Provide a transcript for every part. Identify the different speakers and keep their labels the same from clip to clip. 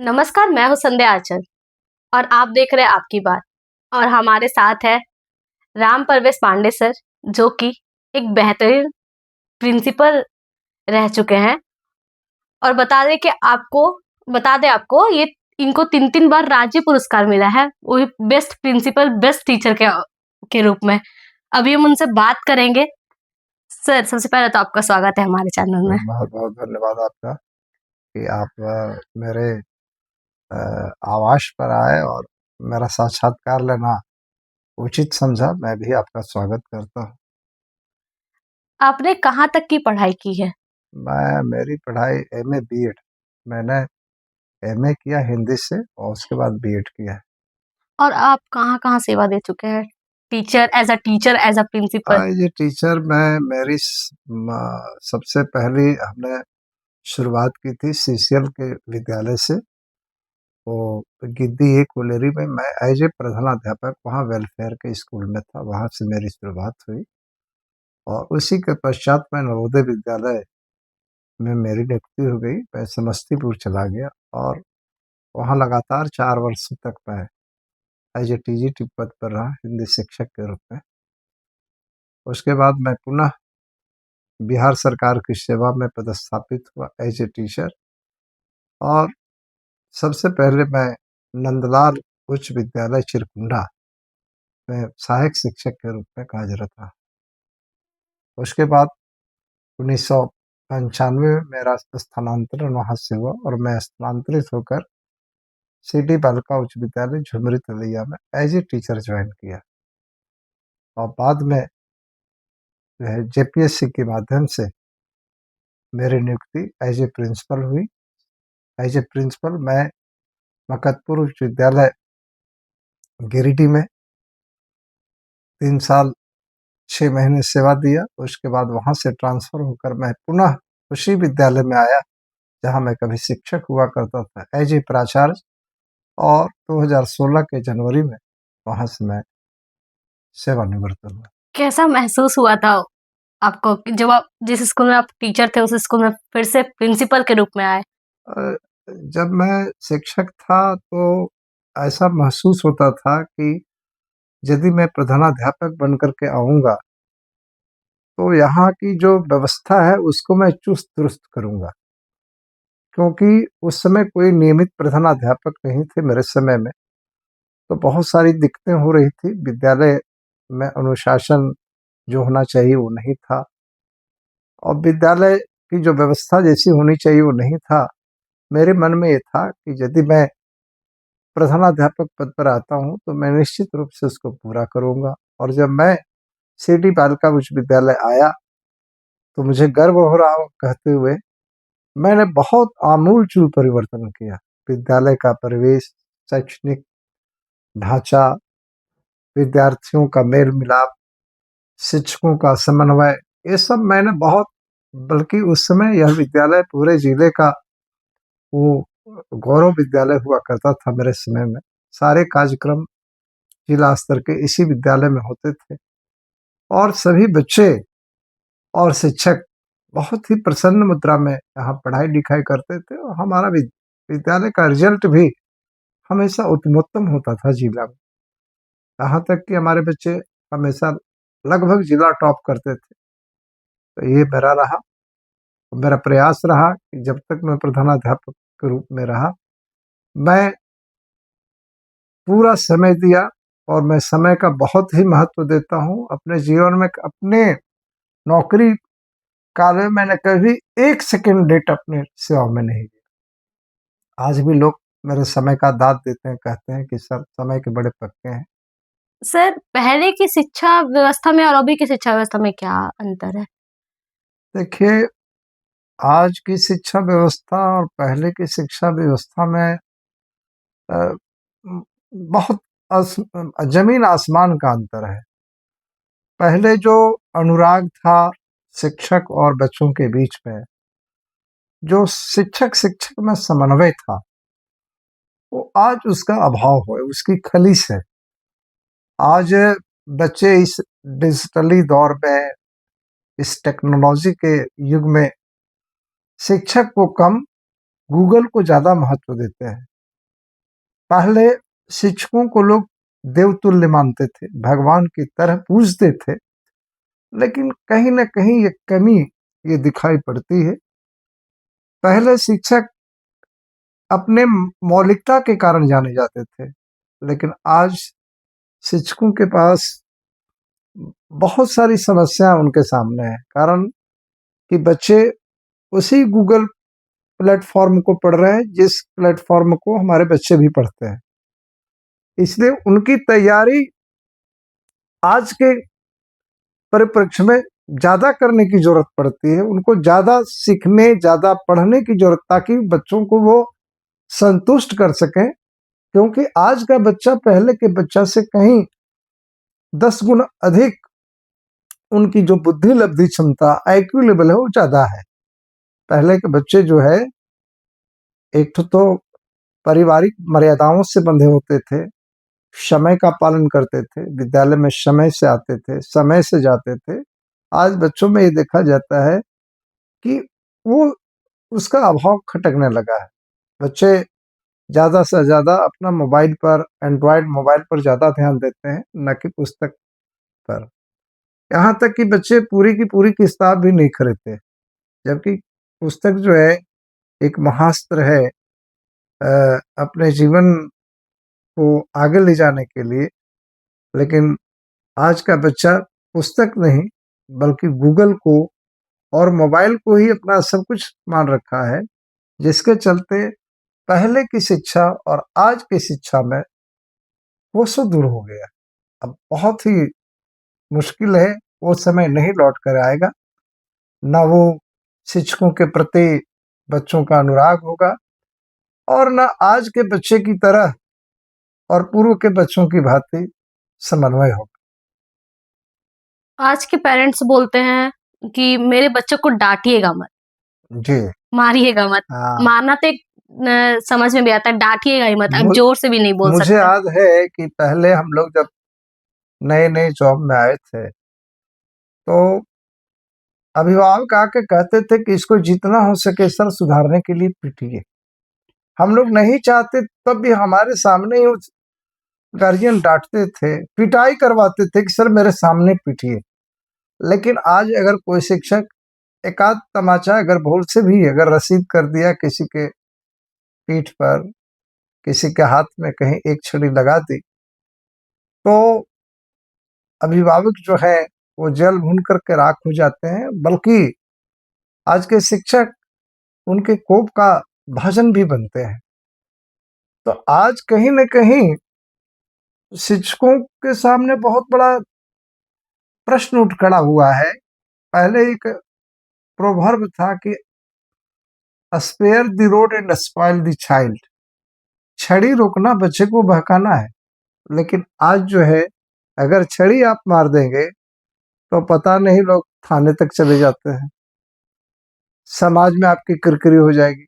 Speaker 1: नमस्कार, मैं हूँ संध्या आचल और आप देख रहे हैं आपकी बात। और हमारे साथ है राम परवेश पांडे सर, जो कि एक बेहतरीन प्रिंसिपल रह चुके हैं। और बता दें आपको, ये इनको 3-3 बार राज्य पुरस्कार मिला है, वो भी बेस्ट प्रिंसिपल, बेस्ट टीचर के रूप में। अभी हम उनसे बात करेंगे। सर, सबसे पहले तो आपका स्वागत है हमारे चैनल में।
Speaker 2: बहुत बहुत धन्यवाद आपका कि आप मेरे आवास पर आए और मेरा साक्षात्कार लेना उचित समझा। मैं भी आपका स्वागत करता हूँ।
Speaker 1: आपने कहाँ तक की पढ़ाई की है?
Speaker 2: मेरी पढ़ाई एमए बीएड, मैंने एमए किया हिंदी से और उसके बाद बीएड किया है।
Speaker 1: और आप कहाँ-कहाँ सेवा दे चुके हैं? Teacher, as a principal?
Speaker 2: ये टीचर मैं मेरी सबसे पहली हमने शुरुआत की थी सीसीएल के विद्यालय से। तो गिद्दी एक कोलेरी में मैं एज ए प्रधानाध्यापक वहाँ वेलफेयर के स्कूल में था, वहाँ से मेरी शुरुआत हुई। और उसी के पश्चात मैं नवोदय विद्यालय में मेरी नियुक्ति हो गई। मैं समस्तीपुर चला गया और वहाँ लगातार 4 वर्षों तक मैं एज ए टीजीटी पद पर रहा, हिंदी शिक्षक के रूप में। उसके बाद मैं पुनः बिहार सरकार की सेवा में पदस्थापित हुआ एज ए टीचर। और सबसे पहले मैं नंदलाल उच्च विद्यालय चिरकुंडा में सहायक शिक्षक के रूप में कार्यरत रहा। उसके बाद 1995 में मेरा स्थानांतरण वहाँ से हुआ और मैं स्थानांतरित होकर सिटी बालिका उच्च विद्यालय झुमरी तलैया में एज ए टीचर ज्वाइन किया। और बाद में जो है जेपीएससी के माध्यम से मेरी नियुक्ति एज ए प्रिंसिपल हुई। एज ए प्रिंसिपल मैं मकतपुर उच्च विद्यालय गिरिडीह में 3 साल 6 महीने सेवा दिया। उसके बाद वहाँ से ट्रांसफर होकर मैं पुनः उसी विद्यालय में आया जहाँ मैं कभी शिक्षक हुआ करता था, एज ए प्राचार्य। और 2016 के जनवरी में वहाँ से मैं सेवानिवृत्त हुआ।
Speaker 1: कैसा महसूस हुआ था आपको कि जब आप जिस स्कूल में आप टीचर थे, उस स्कूल में फिर से प्रिंसिपल के रूप में आए?
Speaker 2: अ, जब मैं शिक्षक था तो ऐसा महसूस होता था कि यदि मैं प्रधानाध्यापक बन कर के आऊँगा, तो यहाँ की जो व्यवस्था है उसको मैं चुस्त-दुरुस्त करूँगा। क्योंकि उस समय कोई नियमित प्रधानाध्यापक नहीं थे मेरे समय में, तो बहुत सारी दिक्कतें हो रही थी। विद्यालय में अनुशासन जो होना चाहिए वो नहीं था और विद्यालय की जो व्यवस्था जैसी होनी चाहिए वो नहीं था। मेरे मन में ये था कि यदि मैं प्रधानाध्यापक पद पर आता हूँ, तो मैं निश्चित रूप से उसको पूरा करूँगा। और जब मैं सिटी बालिका उच्च विद्यालय आया, तो मुझे गर्व हो रहा हो कहते हुए मैंने बहुत आमूल-चूल परिवर्तन किया। विद्यालय का परिवेश, शैक्षणिक ढाँचा, विद्यार्थियों का मेल-मिलाप, शिक्षकों का समन्वय, ये सब मैंने बहुत, बल्कि उस समय यह विद्यालय पूरे जिले का वो गौरव विद्यालय हुआ करता था मेरे समय में। सारे कार्यक्रम जिला स्तर के इसी विद्यालय में होते थे और सभी बच्चे और शिक्षक बहुत ही प्रसन्न मुद्रा में यहाँ पढ़ाई-लिखाई करते थे और हमारा विद्यालय का रिज़ल्ट भी हमेशा उत्तमोत्तम होता था जिला में। यहाँ तक कि हमारे बच्चे हमेशा लगभग जिला टॉप करते थे। तो ये मेरा रहा, मेरा प्रयास रहा कि जब तक मैं प्रधानाध्यापक के रूप में रहा, मैं पूरा समय दिया। और मैं समय का बहुत ही महत्व देता हूँ अपने जीवन में। अपने नौकरी काल में मैंने कभी 1 सेकंड लेट अपने सेवा में नहीं दिया। आज भी लोग मेरे समय का दाद देते हैं, कहते हैं कि सर समय के बड़े पक्के हैं।
Speaker 1: सर, पहले की शिक्षा व्यवस्था में और अभी की शिक्षा व्यवस्था में क्या अंतर है?
Speaker 2: देखिए, आज की शिक्षा व्यवस्था और पहले की शिक्षा व्यवस्था में अ, उम, बहुत ज़मीन आसमान का अंतर है। पहले जो अनुराग था शिक्षक और बच्चों के बीच में, जो शिक्षक-शिक्षक में समन्वय था, वो आज उसका अभाव है, उसकी खलीस है। आज बच्चे इस डिजिटली दौर में, इस टेक्नोलॉजी के युग में शिक्षक को कम, गूगल को ज़्यादा महत्व देते हैं। पहले शिक्षकों को लोग देवतुल्य मानते थे, भगवान की तरह पूजते थे, लेकिन कहीं न कहीं ये कमी ये दिखाई पड़ती है। पहले शिक्षक अपने मौलिकता के कारण जाने जाते थे, लेकिन आज शिक्षकों के पास बहुत सारी समस्या उनके सामने है, कारण कि बच्चे उसी गूगल प्लेटफ़ॉर्म को पढ़ रहे हैं, जिस प्लेटफ़ॉर्म को हमारे बच्चे भी पढ़ते हैं। इसलिए उनकी तैयारी आज के परिप्रेक्ष्य में ज़्यादा करने की ज़रूरत पड़ती है, उनको ज़्यादा सीखने, ज़्यादा पढ़ने की ज़रूरत, ताकि बच्चों को वो संतुष्ट कर सकें, क्योंकि आज का बच्चा पहले के बच्चा से कहीं 10 गुना अधिक उनकी जो बुद्धि लब्धि क्षमता आईक्यू लेवल है वो ज़्यादा है। पहले के बच्चे जो है एक तो पारिवारिक मर्यादाओं से बंधे होते थे, समय का पालन करते थे, विद्यालय में समय से आते थे, समय से जाते थे। आज बच्चों में ये देखा जाता है कि वो उसका अभाव खटकने लगा है। बच्चे ज़्यादा से ज़्यादा अपना मोबाइल पर, एंड्रॉयड मोबाइल पर ज़्यादा ध्यान देते हैं, ना कि पुस्तक पर। यहाँ तक कि बच्चे पूरी की पूरी किताब भी नहीं खरीदते, जबकि पुस्तक जो है एक महास्त्र है अपने जीवन को आगे ले जाने के लिए। लेकिन आज का बच्चा पुस्तक नहीं, बल्कि गूगल को और मोबाइल को ही अपना सब कुछ मान रखा है, जिसके चलते पहले की शिक्षा और आज की शिक्षा में कोसों दूर हो गया। अब बहुत ही मुश्किल है, वो समय नहीं लौट कर आएगा। ना वो शिक्षकों के प्रति बच्चों का अनुराग होगा, और ना आज के बच्चे की तरह और पूर्व के बच्चों की भांति समन्वय होगा।
Speaker 1: आज के पेरेंट्स बोलते हैं कि मेरे बच्चे को डाँटिएगा मत,
Speaker 2: जी।
Speaker 1: मारिएगा मत।
Speaker 2: हाँ।
Speaker 1: मारना तो एक समझ में भी आता है, डाँटिएगा ही मत, आप
Speaker 2: मु
Speaker 1: ज़ोर से भी नहीं बोल
Speaker 2: मुझे
Speaker 1: सकते।
Speaker 2: याद है कि पहले हम लोग जब नए-नए जॉब में आए थे, तो अभिभावक आके कहते थे कि इसको जितना हो सके सर सुधारने के लिए पीटिए। हम लोग नहीं चाहते, तब भी हमारे सामने ही उस गार्जियन डाँटते थे, पिटाई करवाते थे कि सर मेरे सामने पीटिए। लेकिन आज अगर कोई शिक्षक एकाध तमाचा अगर भूल से भी अगर रसीद कर दिया किसी के पीठ पर, किसी के हाथ में कहीं एक छड़ी लगा दी, तो अभिभावक जो है वो जल भून करके राख हो जाते हैं, बल्कि आज के शिक्षक उनके कोप का भाजन भी बनते हैं। तो आज कहीं न कहीं शिक्षकों के सामने बहुत बड़ा प्रश्न उठ खड़ा हुआ है। पहले एक प्रोवर्ब था कि spare the rod and spoil the child. छड़ी रोकना, बच्चे को बहकाना है। लेकिन आज जो है, अगर छड़ी आप मार देंगे, तो पता नहीं लोग थाने तक चले जाते हैं। समाज में आपकी किरकिरी हो जाएगी,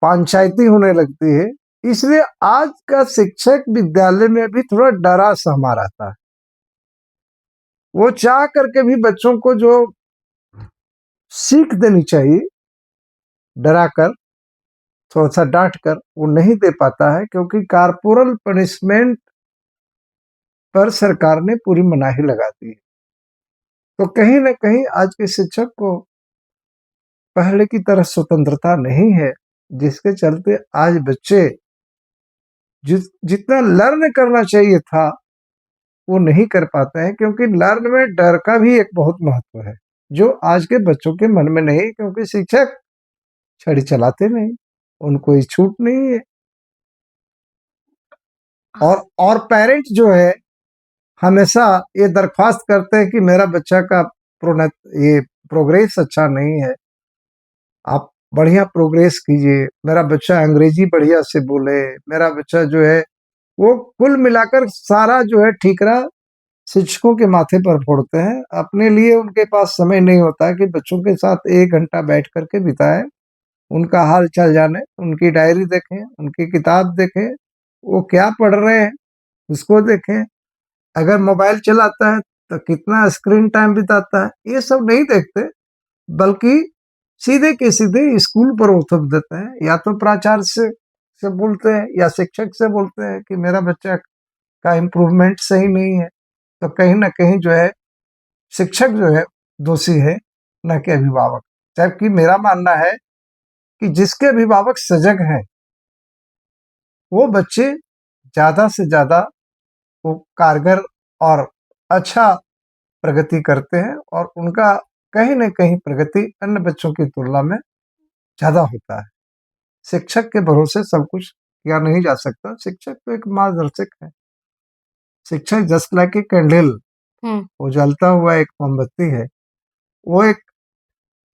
Speaker 2: पंचायती होने लगती है। इसलिए आज का शिक्षक विद्यालय में भी थोड़ा डरा सहमा रहता है। वो चाह करके भी बच्चों को जो सीख देनी चाहिए, डरा कर, थोड़ा-सा डाँट कर, वो नहीं दे पाता है, क्योंकि कॉर्पोरल पनिशमेंट पर सरकार ने पूरी मनाही लगा दी है। तो कहीं न कहीं आज के शिक्षक को पहले की तरह स्वतंत्रता नहीं है, जिसके चलते आज बच्चे जितना लर्न करना चाहिए था, वो नहीं कर पाते हैं, क्योंकि लर्न में डर का भी एक बहुत महत्व है, जो आज के बच्चों के मन में नहीं, क्योंकि शिक्षक छड़ी चलाते नहीं, उनको ये छूट नहीं है। और पेरेंट्स जो है हमेशा ये दरख्वास्त करते हैं कि मेरा बच्चा का ये प्रोग्रेस अच्छा नहीं है, आप बढ़िया प्रोग्रेस कीजिए, मेरा बच्चा अंग्रेजी बढ़िया से बोले, मेरा बच्चा जो है वो कुल मिलाकर सारा जो है ठीकरा शिक्षकों के माथे पर फोड़ते हैं। अपने लिए उनके पास समय नहीं होता है कि बच्चों के साथ 1 घंटा बैठ कर के बिताएँ, उनका हाल-चाल जानें, उनकी डायरी देखें, उनकी किताब देखें, वो क्या पढ़ रहे हैं, उसको देखें। अगर मोबाइल चलाता है, तो कितना स्क्रीन टाइम बिताता है, ये सब नहीं देखते, बल्कि सीधे के सीधे स्कूल पर वो थोप देते हैं, या तो प्राचार्य से से बोलते हैं या शिक्षक से बोलते हैं कि मेरा बच्चा का इम्प्रूवमेंट सही नहीं है, तो कहीं न कहीं जो है शिक्षक जो है दोषी है, ना कि अभिभावक। जबकि मेरा मानना है कि जिसके अभिभावक सजग हैं, वो बच्चे ज़्यादा से ज़्यादा वो कारगर और अच्छा प्रगति करते हैं और उनका कहीं न कहीं प्रगति अन्य बच्चों की तुलना में ज़्यादा होता है। शिक्षक के भरोसे सब कुछ किया नहीं जा सकता, शिक्षक तो एक मार्गदर्शक है। शिक्षक जस्ट लाइक ए कैंडल,
Speaker 1: हुँ,
Speaker 2: वो जलता हुआ एक मोमबत्ती है, वो एक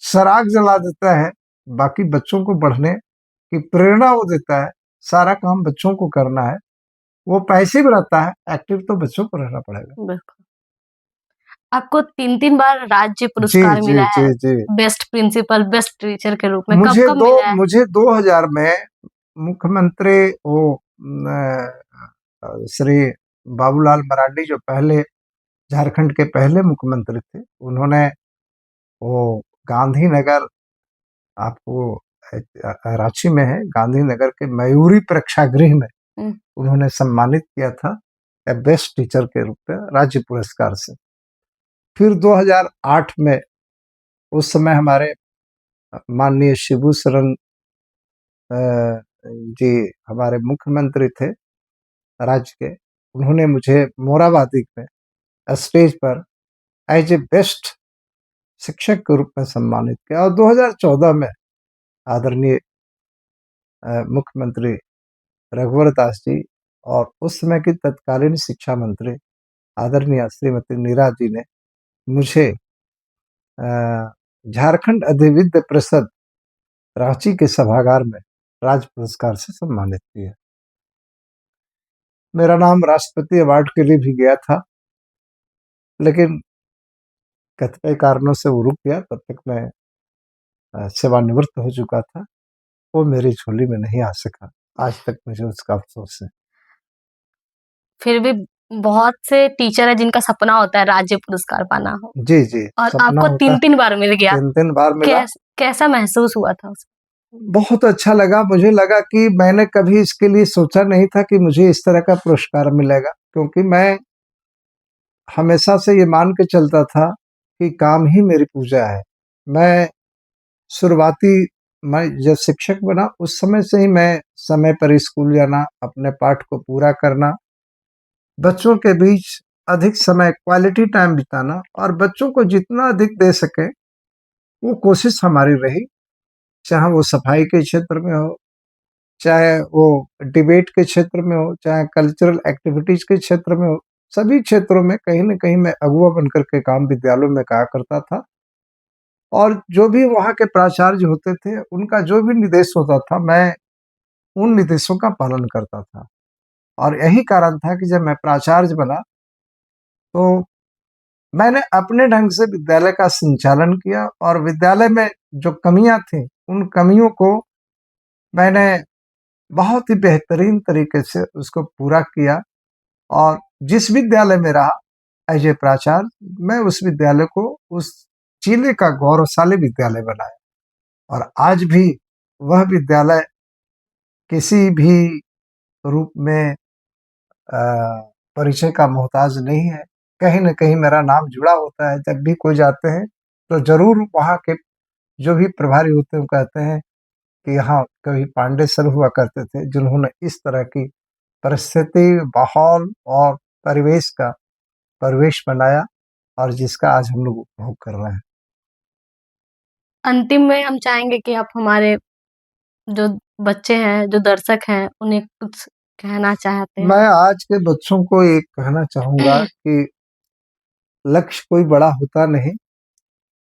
Speaker 2: सराग जला देता है, बाकी बच्चों को बढ़ने की प्रेरणा वो देता है, सारा काम बच्चों को करना है। वो पैसिव रहता है, एक्टिव तो बच्चों को रहना पड़ेगा।
Speaker 1: बिल्कुल। आपको 3-3 बार राज्य
Speaker 2: जी,
Speaker 1: पुरस्कार
Speaker 2: जी,
Speaker 1: मिला
Speaker 2: जी,
Speaker 1: है,
Speaker 2: जी।
Speaker 1: बेस्ट प्रिंसिपल, बेस्ट टीचर के रूप में, कब-कब मिला है?
Speaker 2: मुझे 2000 में मुख्यमंत्री वो श्री बाबूलाल मरांडी जो पहले झारखंड के पहले मुख्यमंत्री थे, उन्होंने वो गांधीनगर आपको रांची में है, गांधीनगर के मयूरी प्रेक्षागृह में
Speaker 1: हुँ,
Speaker 2: उन्होंने सम्मानित किया था बेस्ट टीचर के रूप में राज्य पुरस्कार से। फिर 2008 में उस समय हमारे माननीय शिबू सोरेन अ, जी हमारे मुख्यमंत्री थे राज्य के, उन्होंने मुझे मोराबादी में स्टेज पर एज ए बेस्ट शिक्षक के रूप में सम्मानित किया और 2014 में आदरणीय मुख्यमंत्री रघुवर दास जी और उस समय की तत्कालीन शिक्षा मंत्री आदरणीय श्रीमती नीरा जी ने मुझे अ, झारखंड अधिविद्य परिषद रांची के सभागार में राज्य पुरस्कार से सम्मानित किया। मेरा नाम राष्ट्रपति अवार्ड के लिए भी गया था, लेकिन कतिपय कारणों से वो रुक गया, तब तक मैं सेवानिवृत्त हो चुका था। वो मेरी झोली में नहीं आ सका। आज तक मुझे उसका अफ़सोस है।
Speaker 1: फिर भी बहुत से टीचर हैं जिनका सपना होता है राज्य पुरस्कार पाना हो
Speaker 2: जी, जी,
Speaker 1: और
Speaker 2: सपना
Speaker 1: आपको
Speaker 2: होता है,
Speaker 1: 3-3 बार मिल गया।
Speaker 2: 3-3 बार मिला।
Speaker 1: कैसा महसूस हुआ था उस
Speaker 2: बहुत अच्छा लगा, मुझे लगा कि मैंने कभी इसके लिए सोचा नहीं था कि मुझे इस तरह का पुरस्कार मिलेगा, क्योंकि मैं हमेशा से ये मान के चलता था कि काम ही मेरी पूजा है। मैं शुरुआती मैं जब शिक्षक बना उस समय से ही मैं समय पर स्कूल जाना, अपने पाठ को पूरा करना, बच्चों के बीच अधिक समय क्वालिटी टाइम बिताना और बच्चों को जितना अधिक दे सके, वो कोशिश हमारी रही। चाहे वो सफाई के क्षेत्र में हो, चाहे वो डिबेट के क्षेत्र में हो, चाहे कल्चरल एक्टिविटीज़ के क्षेत्र में हो, सभी क्षेत्रों में कहीं न कहीं मैं अगुवा बनकर के काम विद्यालयों में करा करता था। और जो भी वहाँ के प्राचार्य होते थे, उनका जो भी निर्देश होता था, मैं उन निर्देशों का पालन करता था। और यही कारण था कि जब मैं प्राचार्य बना, तो मैंने अपने ढंग से विद्यालय का संचालन किया और विद्यालय में जो कमियाँ थीं, उन कमियों को मैंने बहुत ही बेहतरीन तरीके से उसको पूरा किया और जिस विद्यालय में रहा एज ए प्राचार्य, मैं उस विद्यालय को उस जिले का गौरवशाली विद्यालय बनाया और आज भी वह विद्यालय किसी भी रूप में परिचय का मोहताज नहीं है। कहीं न कहीं मेरा नाम जुड़ा होता है, जब भी कोई जाते हैं, तो ज़रूर वहाँ के जो भी प्रभारी होते हैं, वो कहते हैं कि हाँ, कभी पांडे सर हुआ करते थे, जिन्होंने इस तरह की परिस्थिति, माहौल और परिवेश का परिवेश बनाया और जिसका आज हम लोग उपभोग कर रहे हैं।
Speaker 1: अंतिम में हम चाहेंगे कि आप हमारे जो बच्चे हैं, जो दर्शक हैं, उन्हें कुछ कहना चाहते हैं?
Speaker 2: मैं आज के बच्चों को ये कहना चाहूँगा कि लक्ष्य कोई बड़ा होता नहीं,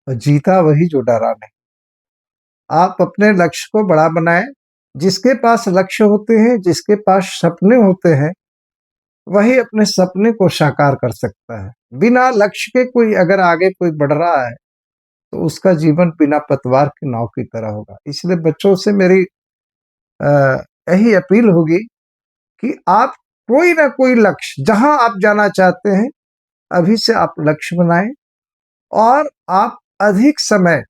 Speaker 2: जीता वही जो डरा नहीं। आप अपने लक्ष्य को बड़ा बनाएँ, जिसके पास लक्ष्य होते हैं, जिसके पास सपने होते हैं, वही अपने सपने को साकार कर सकता है। बिना लक्ष्य के कोई अगर आगे कोई बढ़ रहा है, तो उसका जीवन बिना पतवार की नाव की तरह होगा। इसलिए बच्चों से मेरी अ, यही अपील होगी कि आप कोई ना कोई लक्ष्य जहाँ आप जाना चाहते हैं, अभी से आप लक्ष्य बनाएँ और आप अधिक समय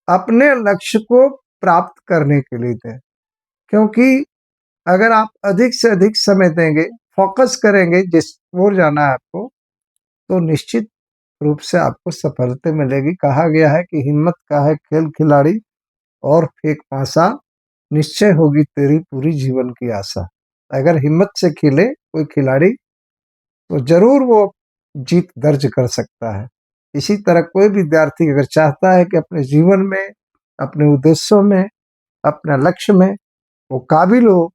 Speaker 2: अपने लक्ष्य को प्राप्त करने के लिए दें। क्योंकि अगर आप अधिक से अधिक समय देंगे, फ़ोकस करेंगे जिस ओर जाना है आपको, तो निश्चित रूप से आपको सफलता मिलेगी। कहा गया है कि हिम्मत का है खेल खिलाड़ी और फेंक पासा, निश्चय होगी तेरी पूरी जीवन की आशा। अगर हिम्मत से खेले कोई खिलाड़ी, तो ज़रूर वो जीत दर्ज कर सकता है। इसी तरह कोई विद्यार्थी अगर चाहता है कि अपने जीवन में, अपने उद्देश्यों में, अपने लक्ष्य में वो काबिल हो,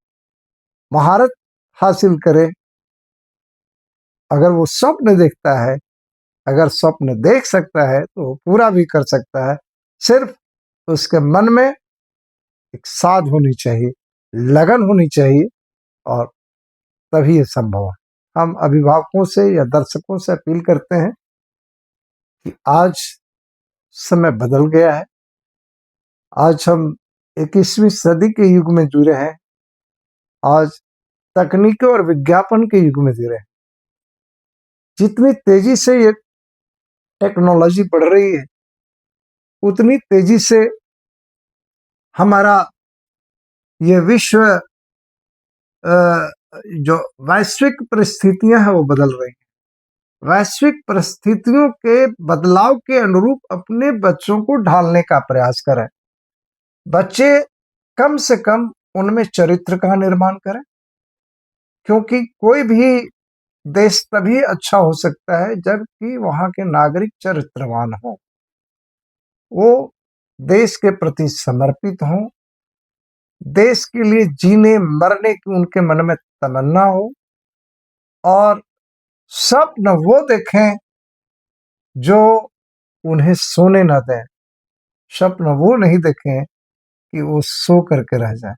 Speaker 2: महारत हासिल करे, अगर वो स्वप्न देखता है, अगर स्वप्न देख सकता है तो वो पूरा भी कर सकता है। सिर्फ उसके मन में एक साध होनी चाहिए, लगन होनी चाहिए और तभी ये संभव है। हम अभिभावकों से या दर्शकों से अपील करते हैं कि आज समय बदल गया है। आज हम 21वीं सदी के युग में जी रहे हैं। आज तकनीकी और विज्ञापन के युग में जी रहे हैं। जितनी तेजी से ये टेक्नोलॉजी बढ़ रही है, उतनी तेजी से हमारा ये विश्व जो वैश्विक परिस्थितियां हैं वो बदल रही हैं। वैश्विक परिस्थितियों के बदलाव के अनुरूप अपने बच्चों को ढालने का प्रयास करें। बच्चे कम से कम उनमें चरित्र का निर्माण करें, क्योंकि कोई भी देश तभी अच्छा हो सकता है जबकि वहां के नागरिक चरित्रवान हों, वो देश के प्रति समर्पित हों, देश के लिए जीने मरने की उनके मन में तमन्ना हो और स्वप्न वो देखें जो उन्हें सोने न दें। स्वप्न वो नहीं देखें कि वो सो करके रह जाए।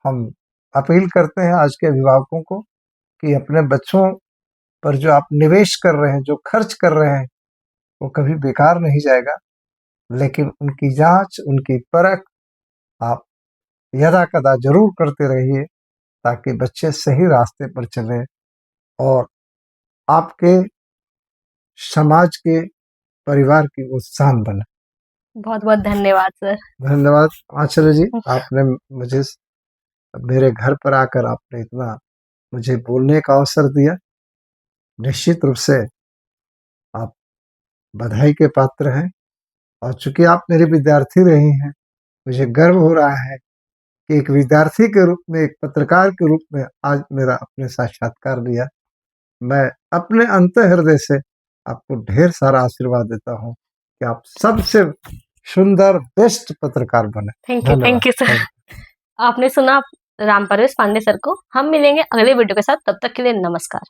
Speaker 2: हम अपील करते हैं आज के अभिभावकों को कि अपने बच्चों पर जो आप निवेश कर रहे हैं, जो खर्च कर रहे हैं, वो कभी बेकार नहीं जाएगा, लेकिन उनकी जांच, उनकी परख आप यदा-कदा ज़रूर करते रहिए, ताकि बच्चे सही रास्ते पर चलें और आपके समाज के, परिवार की वो शान बने।
Speaker 1: बहुत-बहुत धन्यवाद सर।
Speaker 2: धन्यवाद आचार्य जी, आपने मुझे मेरे घर पर आकर आपने इतना मुझे बोलने का अवसर दिया। निश्चित रूप से आप बधाई के पात्र हैं और चूँकि आप मेरे विद्यार्थी रही हैं, मुझे गर्व हो रहा है कि एक विद्यार्थी के रूप में, एक पत्रकार के रूप में आज मेरा आपने साक्षात्कार लिया। मैं अपने अंतःहृदय से आपको ढेर सारा आशीर्वाद देता हूँ कि आप सबसे सुंदर बेस्ट पत्रकार बने।
Speaker 1: Thank you sir. आपने सुना राम परवेश पांडे सर को। हम मिलेंगे अगले वीडियो के साथ, तब तक के लिए नमस्कार।